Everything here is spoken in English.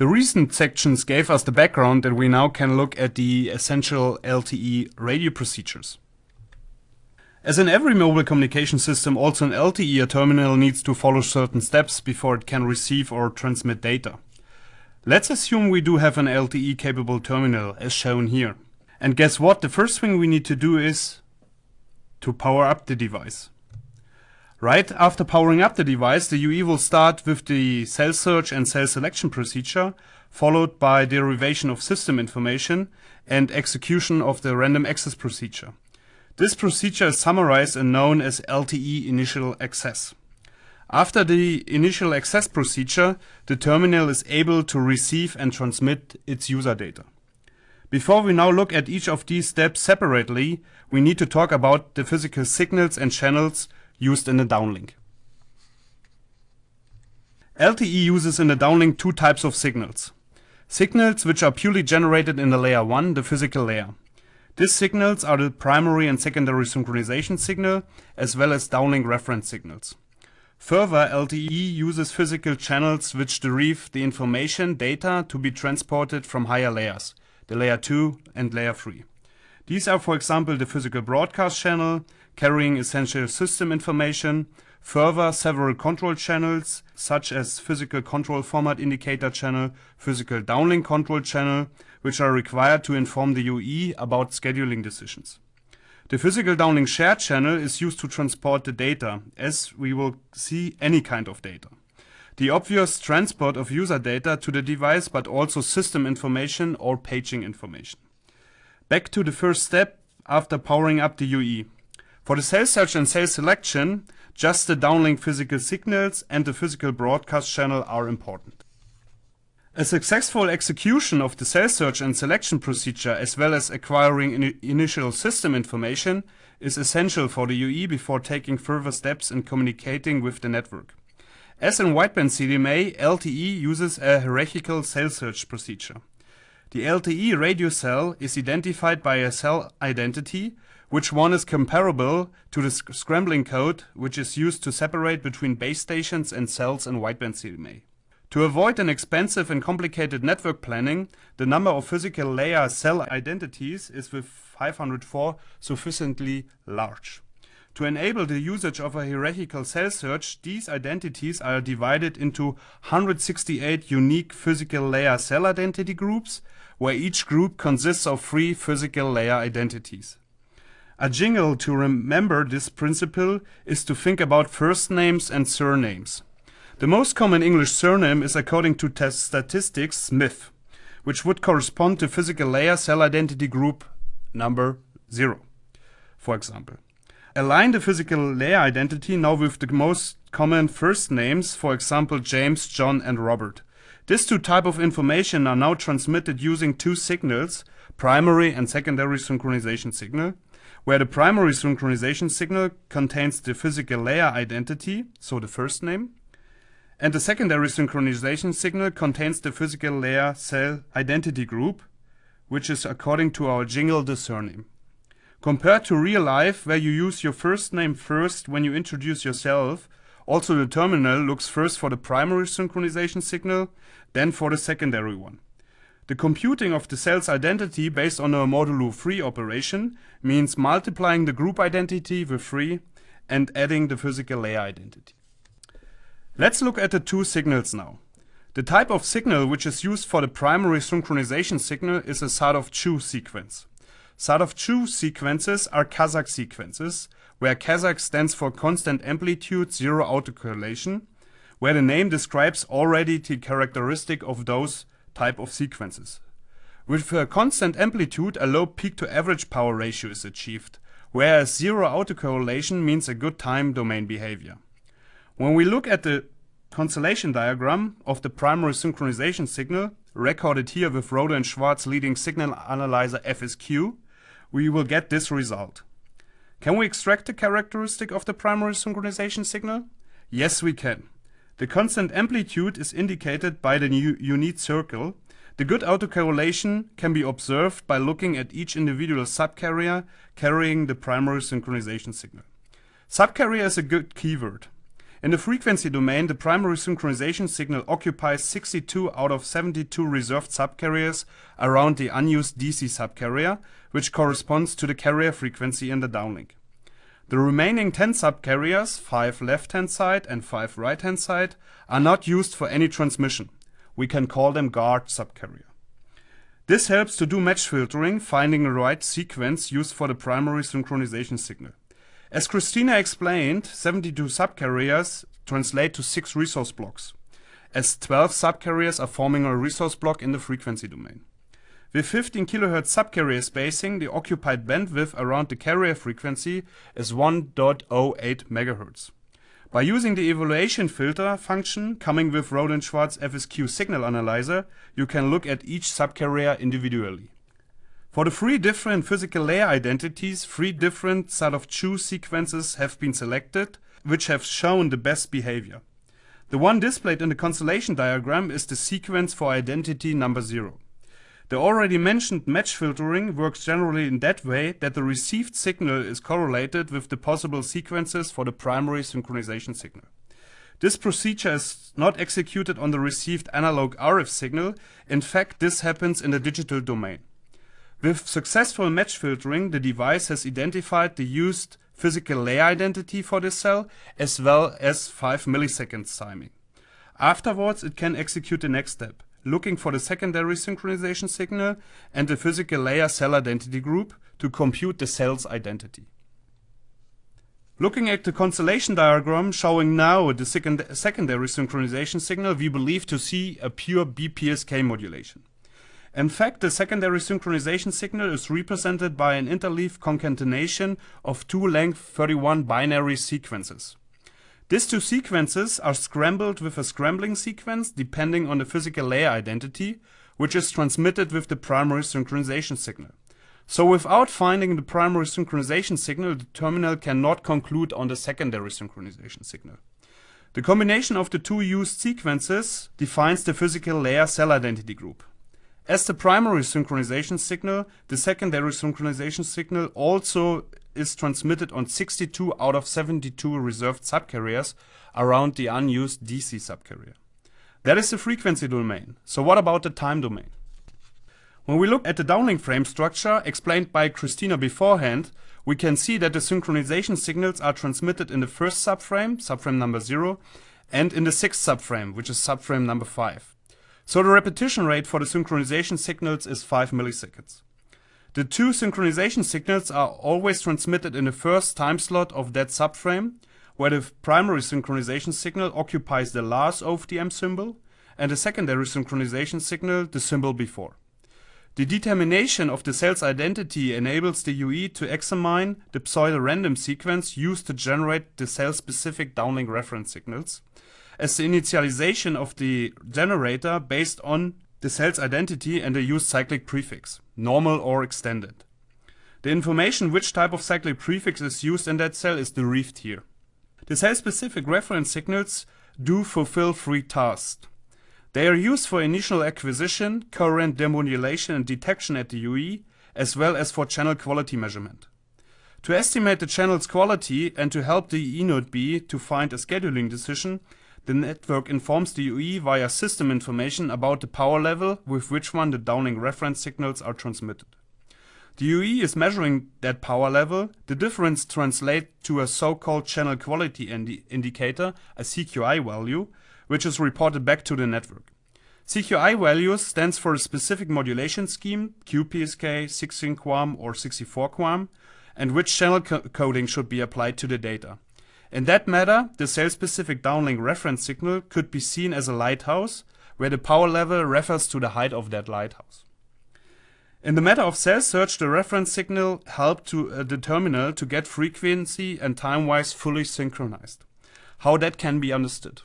The recent sections gave us the background that we now can look at the essential LTE radio procedures. As in every mobile communication system, also in LTE, a terminal needs to follow certain steps before it can receive or transmit data. Let's assume we do have an LTE capable terminal as shown here. And guess what? The first thing we need to do is to power up the device. Right after powering up the device, the UE will start with the cell search and cell selection procedure, followed by derivation of system information and execution of the random access procedure. This procedure is summarized and known as LTE Initial Access. After the initial access procedure, the terminal is able to receive and transmit its user data. Before we now look at each of these steps separately, we need to talk about the physical signals and channels used in the downlink. LTE uses in the downlink two types of signals. Signals which are purely generated in the layer 1, the physical layer. These signals are the primary and secondary synchronization signal, as well as downlink reference signals. Further, LTE uses physical channels which derive the information data to be transported from higher layers, the layer 2 and layer 3. These are, for example, the physical broadcast channel, carrying essential system information, further several control channels, such as physical control format indicator channel, physical downlink control channel, which are required to inform the UE about scheduling decisions. The physical downlink shared channel is used to transport the data, as we will see any kind of data. The obvious transport of user data to the device, but also system information or paging information. Back to the first step after powering up the UE. For the cell search and cell selection, just the downlink physical signals and the physical broadcast channel are important. A successful execution of the cell search and selection procedure, as well as acquiring initial system information, is essential for the UE before taking further steps in communicating with the network. As in wideband CDMA, LTE uses a hierarchical cell search procedure. The LTE radio cell is identified by a cell identity, which one is comparable to the scrambling code which is used to separate between base stations and cells in wideband CDMA. To avoid an expensive and complicated network planning, the number of physical layer cell identities is with 504 sufficiently large. To enable the usage of a hierarchical cell search, these identities are divided into 168 unique physical layer cell identity groups, where each group consists of 3 physical layer identities. A jingle to remember this principle is to think about first names and surnames. The most common English surname is, according to statistics, Smith, which would correspond to physical layer cell identity group number 0, for example. Align the physical layer identity now with the most common first names, for example James, John and Robert. These two types of information are now transmitted using two signals, primary and secondary synchronization signal, where the primary synchronization signal contains the physical layer identity, so the first name, and the secondary synchronization signal contains the physical layer cell identity group, which is, according to our jingle, the surname. Compared to real life, where you use your first name first when you introduce yourself, also the terminal looks first for the primary synchronization signal, then for the secondary one. The computing of the cell's identity based on a modulo 3 operation means multiplying the group identity with 3 and adding the physical layer identity. Let's look at the two signals now. The type of signal which is used for the primary synchronization signal is a Sadov-Chu sequence. Sadov-Chu sequences are Kazakh sequences, where Kazakh stands for constant amplitude zero autocorrelation, where the name describes already the characteristic of those type of sequences. With a constant amplitude, a low peak to average power ratio is achieved, whereas zero autocorrelation means a good time domain behavior. When we look at the constellation diagram of the primary synchronization signal, recorded here with Rohde and Schwarz leading signal analyzer FSQ, we will get this result. Can we extract the characteristic of the primary synchronization signal? Yes, we can. The constant amplitude is indicated by the unit circle. The good autocorrelation can be observed by looking at each individual subcarrier carrying the primary synchronization signal. Subcarrier is a good keyword. In the frequency domain, the primary synchronization signal occupies 62 out of 72 reserved subcarriers around the unused DC subcarrier, which corresponds to the carrier frequency in the downlink. The remaining 10 subcarriers, 5 left-hand side and 5 right-hand side, are not used for any transmission. We can call them guard subcarrier. This helps to do match filtering, finding the right sequence used for the primary synchronization signal. As Christina explained, 72 subcarriers translate to 6 resource blocks, as 12 subcarriers are forming a resource block in the frequency domain. With 15 kHz subcarrier spacing, the occupied bandwidth around the carrier frequency is 1.08 MHz. By using the evaluation filter function coming with Rohde and Schwarz FSQ signal analyzer, you can look at each subcarrier individually. For the 3 different physical layer identities, 3 different set of choose sequences have been selected, which have shown the best behavior. The one displayed in the constellation diagram is the sequence for identity number 0. The already mentioned match filtering works generally in that way that the received signal is correlated with the possible sequences for the primary synchronization signal. This procedure is not executed on the received analog RF signal. In fact, this happens in the digital domain. With successful match filtering, the device has identified the used physical layer identity for this cell as well as 5 milliseconds timing. Afterwards, it can execute the next step, looking for the secondary synchronization signal and the physical layer cell identity group to compute the cell's identity. Looking at the constellation diagram showing now the secondary synchronization signal, we believe to see a pure BPSK modulation. In fact, the secondary synchronization signal is represented by an interleaf concatenation of 2 length 31 binary sequences. These 2 sequences are scrambled with a scrambling sequence depending on the physical layer identity, which is transmitted with the primary synchronization signal. So without finding the primary synchronization signal, the terminal cannot conclude on the secondary synchronization signal. The combination of the 2 used sequences defines the physical layer cell identity group. As the primary synchronization signal, the secondary synchronization signal also is transmitted on 62 out of 72 reserved subcarriers around the unused DC subcarrier. That is the frequency domain. So what about the time domain? When we look at the downlink frame structure explained by Christina beforehand, we can see that the synchronization signals are transmitted in the first subframe, subframe number 0, and in the 6th subframe, which is subframe number 5. So the repetition rate for the synchronization signals is 5 milliseconds. The 2 synchronization signals are always transmitted in the first time slot of that subframe, where the primary synchronization signal occupies the last OFDM symbol and the secondary synchronization signal the symbol before. The determination of the cell's identity enables the UE to examine the pseudo-random sequence used to generate the cell-specific downlink reference signals, as the initialization of the generator based on the cell's identity and the used cyclic prefix, normal or extended. The information which type of cyclic prefix is used in that cell is derived here. The cell-specific reference signals do fulfill 3 tasks. They are used for initial acquisition, current demodulation and detection at the UE, as well as for channel quality measurement. To estimate the channel's quality and to help the eNode B to find a scheduling decision, the network informs the UE via system information about the power level with which one the downlink reference signals are transmitted. The UE is measuring that power level. The difference translates to a so-called channel quality indicator, a CQI value, which is reported back to the network. CQI value stands for a specific modulation scheme, QPSK, 16 QAM or 64 QAM, and which channel coding should be applied to the data. In that matter, the cell-specific downlink reference signal could be seen as a lighthouse, where the power level refers to the height of that lighthouse. In the matter of cell search, the reference signal helped the terminal to get frequency and time-wise fully synchronized. How that can be understood?